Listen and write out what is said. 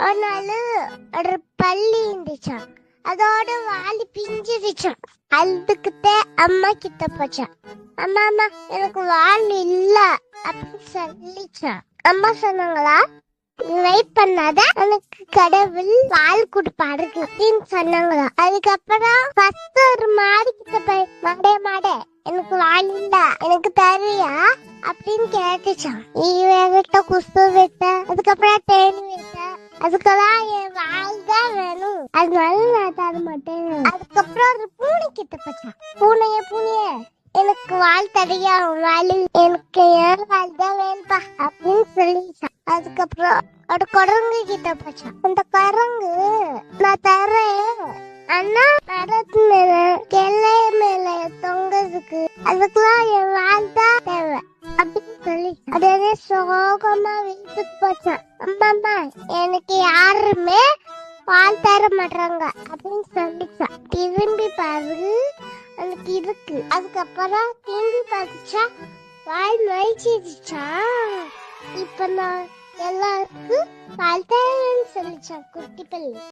ஒரு நாள் ஒரு பள்ளி இருந்துச்சான். அதோட வாலி பிஞ்சிருச்சான். அதுக்கிட்ட அம்மா கிட்ட போச்சான். அம்மா அம்மா எனக்கு வால் இல்ல அப்படின்னு சொல்லிச்சான். அம்மா சொன்னாங்களா, வெயிட் பண்ணாத, எனக்கு கடவுள் வால் கொடுப்பாரு அப்படின்னு சொன்னாங்களா. அதுக்கப்புறம் ஃபர்ஸ்ட் ஒரு மாடு கிட்ட போய் மாடே எனக்கு வால் இல்ல, எனக்கு தரியா அப்படின்னு கேட்டுச்சான். இவங்கிட்ட குஸ்து விட்ட, அதுக்கப்புறம் தேனி விட்ட, அதுக்கெல்லாம் என் வால் தான் வேணும், அதனால நான் தர மாட்டேன். அதுக்கப்புறம் ஒரு பூனை கிட்ட போச்சான். பூனைய எனக்கு வால் தரியா, வால் எனக்கு ஏன் வால் தான் வேணுப்பா அப்படின்னு சொல்லிச்சான். அதுக்கப்புறம் ஒரு குரங்கு கிட்ட போச்சான். அந்த குரங்கு, நான் தரேன், ஆனா மரத்து மேல கிளை மேல தொங்குறதுக்கு அதுக்கெல்லாம் என் வால் தான் தேவை அப்படின்னு சொல்லி அதே சோகமா வீட்டுக்கு போச்சான். அம்மா எனக்கு யாருமே பால் தர மாட்டாங்க அப்படின்னு சொல்லிச்சான். திரும்பி பாரு, எனக்கு இருக்கு. அதுக்கப்புறம் திரும்பி பார்த்துச்சா, வால் மழிச்சிருச்சா. இப்ப நான் எல்லாருக்கும் பால் தரேன்னு சொல்லிச்சான் குட்டி பள்ளி.